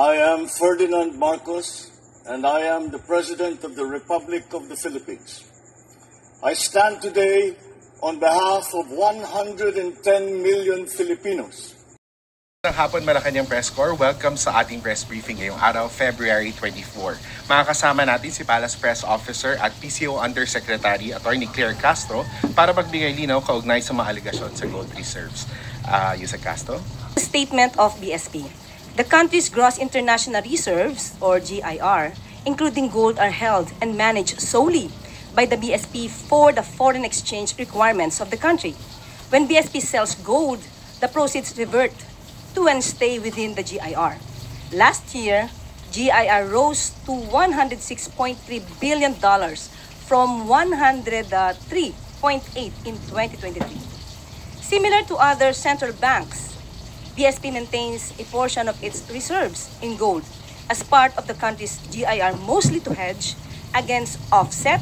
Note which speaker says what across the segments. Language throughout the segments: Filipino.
Speaker 1: I am Ferdinand Marcos, and I am the President of the Republic of the Philippines. I stand today on behalf of 110 million Filipinos.
Speaker 2: Ng hapon, Malacanang Press Corps, welcome sa ating press briefing ngayong araw, February 24. Makakasama natin si Palace Press Officer at PCO Undersecretary Attorney Claire Castro para magbigay linaw kaugnay sa mga alegasyon sa gold reserves. Yusek Castro?
Speaker 3: Statement of BSP. The country's gross international reserves, or GIR, including gold, are held and managed solely by the BSP for the foreign exchange requirements of the country. When BSP sells gold, the proceeds revert to and stay within the GIR. Last year, GIR rose to $106.3 billion from $103.8 in 2023. Similar to other central banks, BSP maintains a portion of its reserves in gold as part of the country's GIR, mostly to hedge against offset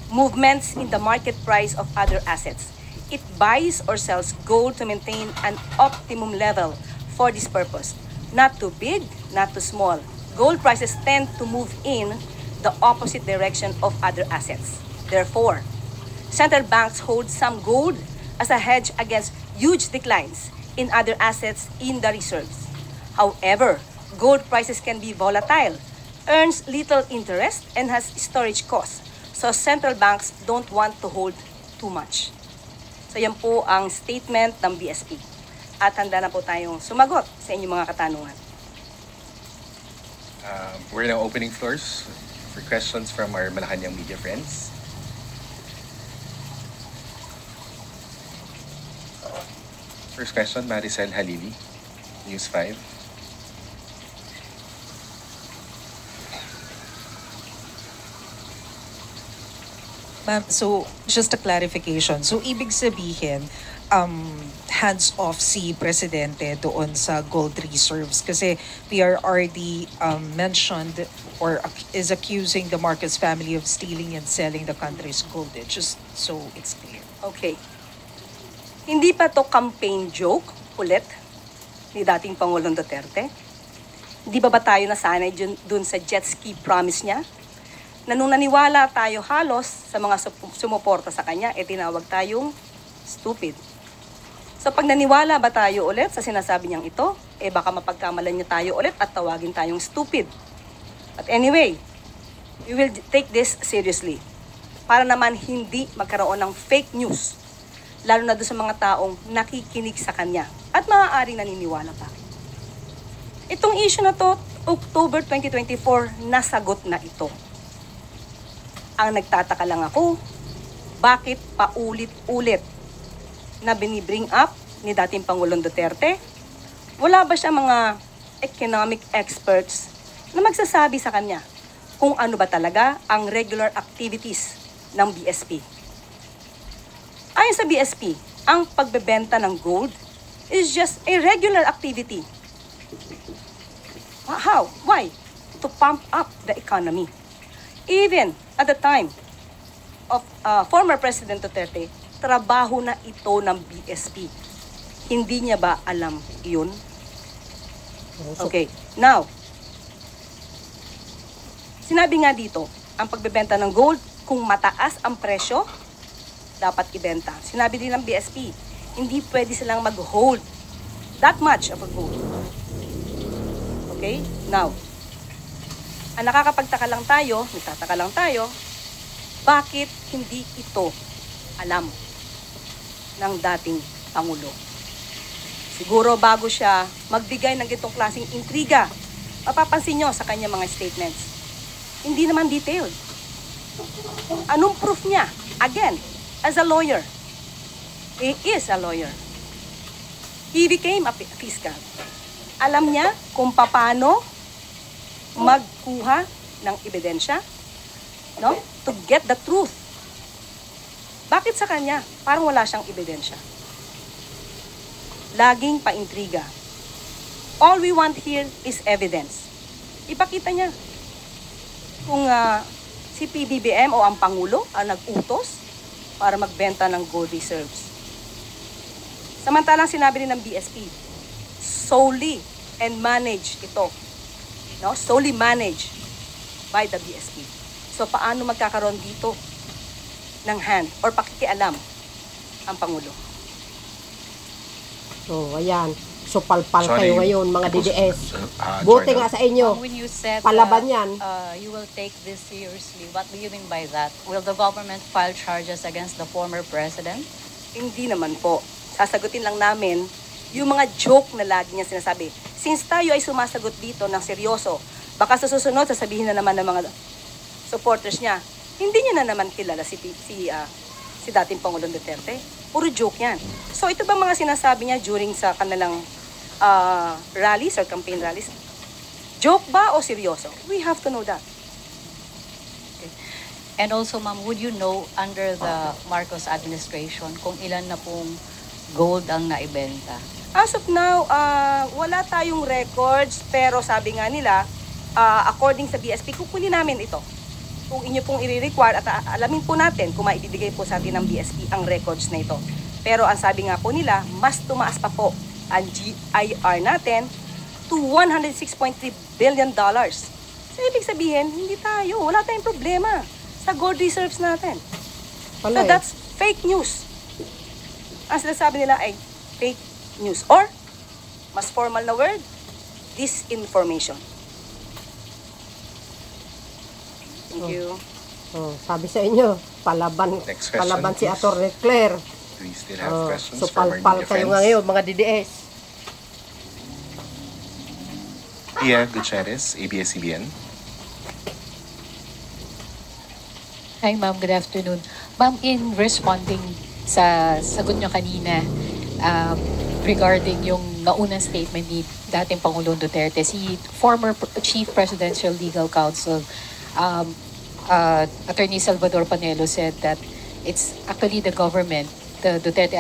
Speaker 3: movements in the market price of other assets. It buys or sells gold to maintain an optimum level for this purpose. Not too big, not too small. Gold prices tend to move in the opposite direction of other assets. Therefore, central banks hold some gold as a hedge against huge declines in other assets in the reserves. However, gold prices can be volatile, earns little interest, and has storage costs. So central banks don't want to hold too much. So yan po ang statement ng BSP. At handa na po tayong sumagot sa inyong mga katanungan.
Speaker 2: We're now opening floors for questions from our Malacanang media friends. First question, Maricel Halili, News 5.
Speaker 4: Ma'am, so just a clarification. So ibig sabihin, hands-off si Presidente doon sa gold reserves kasi PRRD mentioned or is accusing the Marcos family of stealing and selling the country's gold. Just so it's clear.
Speaker 3: Okay. Hindi pa to campaign joke ulit ni dating Pangulong Duterte? Di ba tayo nasanay dun sa jet ski promise niya? Na nung naniwala tayo halos sa mga sumuporta sa kanya, tinawag tayong stupid. So pag naniwala ba tayo ulit sa sinasabi niyang ito, baka mapagkamalan niya tayo ulit at tawagin tayong stupid. But anyway, we will take this seriously para naman hindi magkaroon ng fake news, lalo na doon sa mga taong nakikinig sa kanya at maaaring naniniwala pa. Itong issue na to, October 2024, nasagot na ito. Ang nagtataka lang ako, bakit paulit-ulit na binibring up ni dating Pangulong Duterte? Wala ba siya mga economic experts na magsasabi sa kanya kung ano ba talaga ang regular activities ng BSP? Ayon sa BSP, ang pagbebenta ng gold is just a regular activity. How? Why? To pump up the economy. Even at the time of former President Duterte, trabaho na ito ng BSP. Hindi niya ba alam yun? Okay, now, sinabi nga dito, ang pagbebenta ng gold, kung mataas ang presyo, dapat ibenta. Sinabi din ng BSP, hindi pwede silang mag-hold that much of a gold. Okay, now, ang nakakapagtaka lang tayo, nagtataka lang tayo, bakit hindi ito alam ng dating Pangulo? Siguro bago siya magbigay ng gitong klaseng intriga, mapapansin nyo sa kanya mga statements, hindi naman detailed. Anong proof niya? Again, as a lawyer, he is a lawyer. He became a fiscal. Alam niya kung paano magkuha ng ebidensya, no? To get the truth. Bakit sa kanya parang wala siyang ebidensya? Laging paintriga. All we want here is evidence. Ipakita niya kung si PBBM o ang Pangulo ang nag-utos para magbenta ng gold reserves. Samantalang sinabi rin ng BSP, solely and manage ito no, solely managed by the BSP. So paano magkakaroon dito ng hand or pakikialam ang Pangulo?
Speaker 5: So, ayan. So, palpal
Speaker 2: Sorry,
Speaker 5: kayo ngayon, mga
Speaker 2: because,
Speaker 5: DDS.
Speaker 2: Journal.
Speaker 5: Buti nga sa inyo.
Speaker 6: When you said
Speaker 5: Palaban yan.
Speaker 6: you will take this seriously, what do you mean by that? Will the government file charges against the former president?
Speaker 3: Hindi naman po. Sasagutin lang namin yung mga joke na lagi niya sinasabi. Since tayo ay sumasagot dito ng seryoso, baka sa susunod sasabihin na naman ng mga supporters niya, hindi niya na naman kilala si dating Pangulong Duterte. Puro joke yan. So ito ba mga sinasabi niya during sa kanilang rallies or campaign rallies? Joke ba o seryoso? We have to know that.
Speaker 6: And also, ma'am, would you know under the Marcos administration kung ilan na pong gold ang naibenta?
Speaker 3: As of now, wala tayong records, pero sabi nga nila, according sa BSP, kukunin namin ito. Kung inyo pong i-require at alamin po natin kung maibibigay po sa atin ng BSP ang records na ito. Pero ang sabi nga po nila, mas tumaas pa po ang GIR natin to $106.3 billion. So ibig sabihin, hindi tayo, wala tayong problema sa gold reserves natin. So
Speaker 5: Wala eh.
Speaker 3: that's fake news. Ang sinasabi nila ay fake news. Or, mas formal na word, disinformation. Thank you.
Speaker 5: Oh, sabi sa inyo, palaban,
Speaker 2: Next question,
Speaker 5: palaban si
Speaker 2: please.
Speaker 5: Atty. Claire.
Speaker 2: Do we still have
Speaker 5: Oh,
Speaker 2: questions
Speaker 5: so
Speaker 2: from our
Speaker 5: palpal
Speaker 2: media
Speaker 5: kayo
Speaker 2: friends?
Speaker 5: ngayon, mga DDS.
Speaker 2: Pia Gutierrez, ABS-CBN.
Speaker 7: Hi ma'am, good afternoon. Ma'am, in responding sa sagot nyo kanina regarding yung naunang statement ni dating Pangulong Duterte, si former Chief Presidential Legal Counsel, Attorney Salvador Panelo said that it's actually the government, the Duterte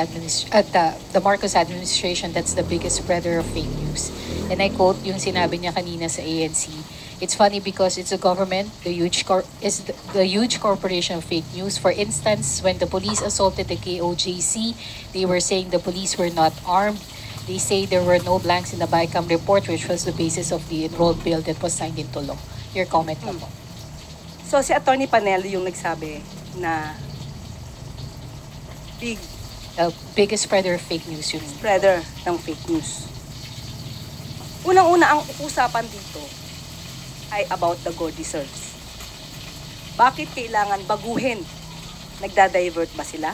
Speaker 7: the Marcos administration that's the biggest spreader of fake news. And I quote yung sinabi niya kanina sa ANC, it's funny because it's the government, the huge corporation of fake news. For instance, when the police assaulted the KOJC, they were saying the police were not armed. They say there were no blanks in the BICAM report, which was the basis of the enrolled bill that was signed into law. Your comment na po.
Speaker 3: So si Attorney Panelo yung nagsabi na big
Speaker 7: The biggest spreader of fake news yun.
Speaker 3: spreader ng fake news. Unang-una, ang usapan dito ay about the gold reserves. Bakit kailangan baguhin? Nagda-divert ba sila?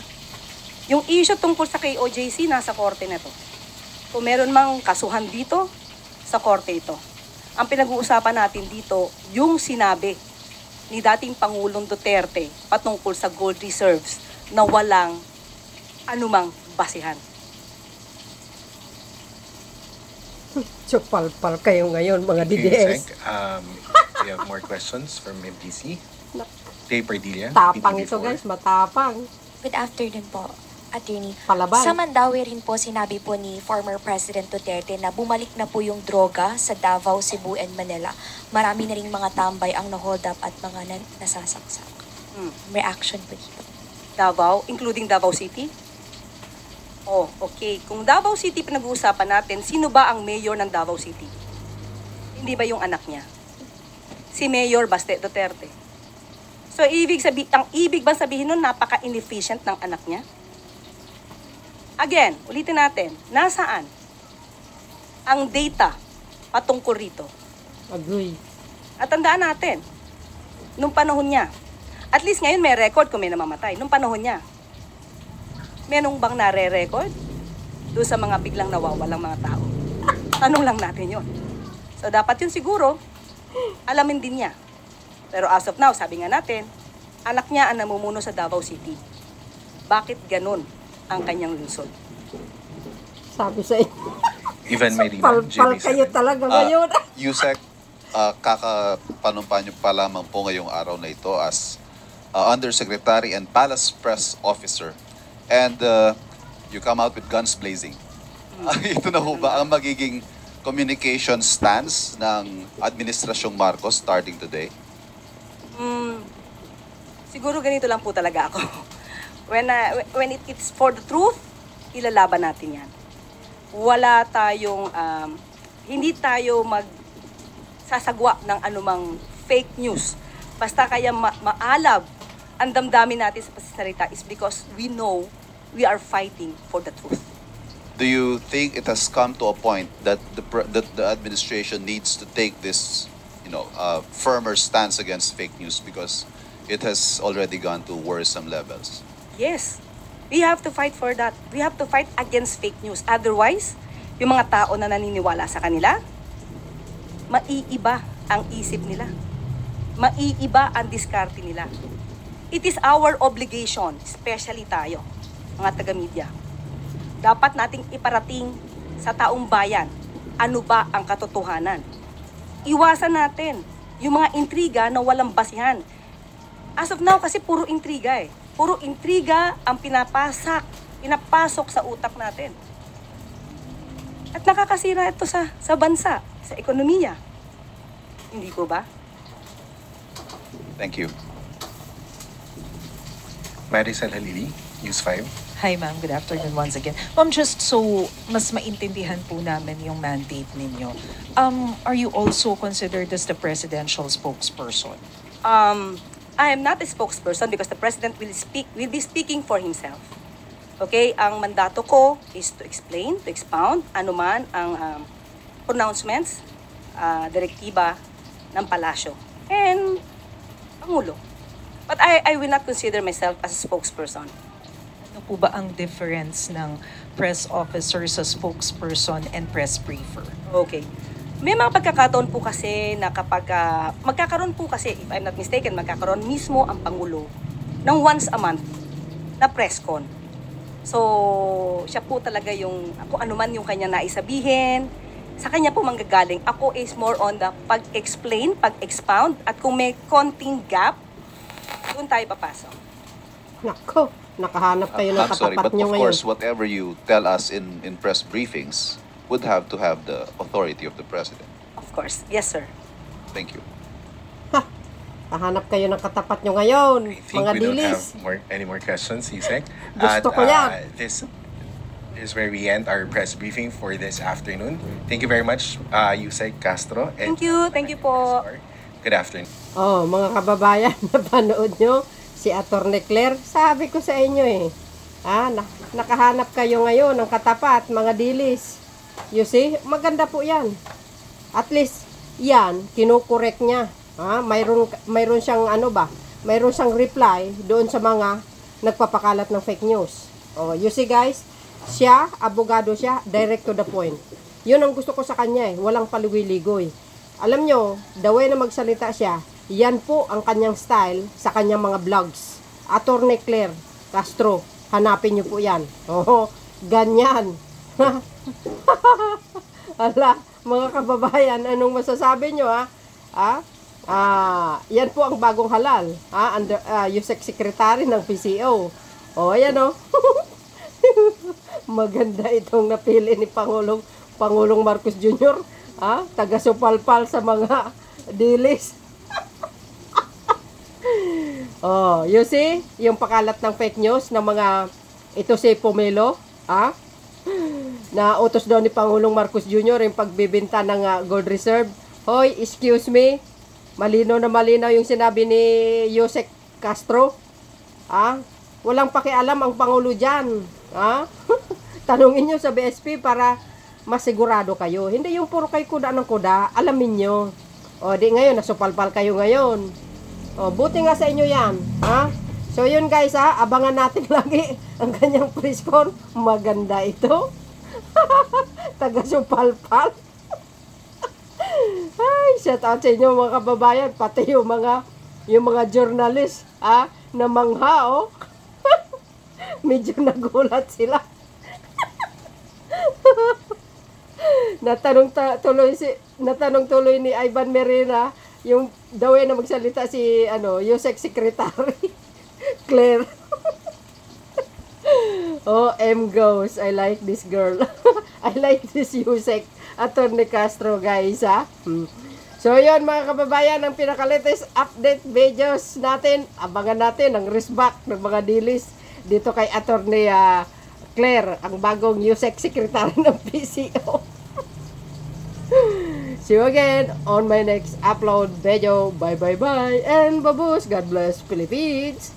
Speaker 3: Yung issue tungkol sa KOJC, nasa korte na to. Kung meron mang kasuhan dito, sa korte ito. Ang pinag-uusapan natin dito, yung sinabi ni dating Pangulong Duterte patungkol sa gold reserves na walang anumang basihan.
Speaker 5: So palpal kayo ngayon, mga
Speaker 2: Thank you,
Speaker 5: DDS.
Speaker 2: Sec. We have more questions from MTC. Dave Pardilla,
Speaker 5: Tapang ito
Speaker 2: PTV4.
Speaker 5: guys, matapang.
Speaker 8: Good afternoon po, Attorney.
Speaker 5: Palaban.
Speaker 8: Sa Mandawi rin po, sinabi po ni former President Duterte na bumalik na po yung droga sa Davao, Cebu, and Manila. Marami na rin mga tambay ang na-hold up at mga nasasaksak. Reaction po dito.
Speaker 3: Davao, including Davao City? Oh, okay. Kung Davao City pinag-uusapan natin, sino ba ang mayor ng Davao City? Hindi ba yung anak niya? Si Mayor Baste Duterte. So, ang ibig bang sabihin nun, napaka-inefficient ng anak niya? Again, ulitin natin, nasaan ang data patungkol rito?
Speaker 5: Agree.
Speaker 3: At tandaan natin, nung panahon niya, at least ngayon may record kung may namamatay, nung panahon niya, merong bang nare-record doon sa mga biglang nawawalang mga tao? Tanong lang natin yon. So dapat yun siguro, alamin din niya. Pero as of now, sabi nga natin, anak niya ang namumuno sa Davao City. Bakit ganun ang kanyang lungsod?
Speaker 5: Sabi sa inyo,
Speaker 2: Ivan Marina,
Speaker 5: palpal kayo
Speaker 2: JB7.
Speaker 5: talaga ngayon.
Speaker 9: Yusek, kakapanumpa niyo pa lamang po ngayong araw na ito as Undersecretary and Palace Press Officer. And you come out with guns blazing. Ito na ho ba ang magiging communication stance ng Administrasyong Marcos starting today?
Speaker 3: Siguro ganito lang po talaga ako. When it's for the truth, ilalaban natin yan. Wala tayong, hindi tayo sasagwa ng anumang fake news. Basta kaya maalab ang damdamin natin sa pagsasalita is because we know we are fighting for the truth.
Speaker 9: Do you think it has come to a point that the administration needs to take this, firmer stance against fake news because it has already gone to worrisome levels?
Speaker 3: Yes, we have to fight for that. We have to fight against fake news. Otherwise, yung mga tao na naniniwala sa kanila, maiiba ang isip nila. Maiiba ang diskarte nila. It is our obligation, especially tayo, mga taga-media. Dapat nating iparating sa taong bayan ano ba ang katotohanan. Iwasan natin yung mga intriga na walang basihan. As of now, kasi puro intriga eh. Puro intriga ang pinapasok sa utak natin. At nakakasira ito sa bansa, sa ekonomiya. Hindi ko ba?
Speaker 9: Thank you.
Speaker 2: Maricel Halili, News 5.
Speaker 4: Hi ma'am, good afternoon once again. Ma'am, just so mas maintindihan po namin yung mandate ninyo, are you also considered as the presidential spokesperson?
Speaker 3: I am not a spokesperson because the president will be speaking for himself. Okay, ang mandato ko is to explain, to expound anuman ang pronouncements, direktiba ng palasyo and Pangulo. But I will not consider myself as a spokesperson.
Speaker 4: Ano po ba ang difference ng press officer sa spokesperson and press briefer?
Speaker 3: Okay. May mga pagkakataon po kasi na kapag magkakaroon po kasi, if I'm not mistaken, magkakaroon mismo ang Pangulo ng once a month na press con. So, siya po talaga yung, kung ano man yung kanya naisabihin, sa kanya po manggagaling. Ako is more on the pag-explain, pag-expound, at kung may konting gap, doon tayo papasok.
Speaker 5: Nako, nakahanap kayo ng
Speaker 9: I'm sorry,
Speaker 5: katapat
Speaker 9: but
Speaker 5: nyo
Speaker 9: of
Speaker 5: ngayon.
Speaker 9: course, whatever you tell us in press briefings would have to have the authority of the president.
Speaker 3: Of course. Yes, sir.
Speaker 9: Thank you.
Speaker 5: Kahanap kayo ng katapat nyo ngayon,
Speaker 2: I think
Speaker 5: mga
Speaker 2: we don't
Speaker 5: dilis.
Speaker 2: have any more questions, Isek.
Speaker 5: Gusto ko yan.
Speaker 2: This is where we end our press briefing for this afternoon. Thank you very much, Yusek Castro. And
Speaker 3: Thank you po.
Speaker 2: Good afternoon.
Speaker 5: Oh, mga kababayan, napanood nyo si Atty. Claire. Sabi ko sa inyo nakahanap kayo ngayon ng katapat, mga dilis. You see, maganda po yan. At least, yan, kinukorek niya. Mayroon siyang mayroon siyang reply doon sa mga nagpapakalat ng fake news. Oh, you see guys, siya, abogado siya, direct to the point. Yun ang gusto ko sa kanya walang palugoy-ligoy. Alam nyo, the way na magsalita siya, yan po ang kanyang style sa kanyang mga vlogs. Atty. Claire Castro, hanapin nyo po yan. Oh, ganyan. Ala, mga kababayan, anong masasabi nyo yan po ang bagong halal. Yung secretary ng PCO. O, ayan o. Maganda itong napili ni Pangulong Marcos Jr. Taga-supalpal sa mga dilis. Oh, you see? Yung pakalat ng fake news ng mga ito si Pomelo. Na utos daw ni Pangulong Marcos Jr. yung pagbibenta ng gold reserve. Hoy, excuse me. Malinaw na malinaw yung sinabi ni Yusek Castro. Walang pakialam ang Pangulo dyan. Tanungin nyo sa BSP para masigurado kayo. Hindi yung puro kay kuda ng kuda. Alamin nyo. O, di ngayon, nasupalpal kayo ngayon. O, buti nga sa inyo yan. So, yun guys, abangan natin lagi ang kanyang press con. Maganda ito. Taga-supalpal. Ay, shout out sa inyo mga kababayan, pati yung mga journalist, na mangha, medyo nagulat sila. Natanong tuloy ni Ivan Merena, yung daw na magsalita si, Yusek Secretary, Claire. Oh, M goes, I like this girl. I like this Yusek. Atty. Castro guys So yun mga kababayan, ang pinaka-latest update videos natin, abangan natin ang resback ng mga dilis dito kay Atty. Claire, ang bagong Yusek Secretary ng PCO. See you again on my next upload video. Bye bye bye and babus. God bless Philippines.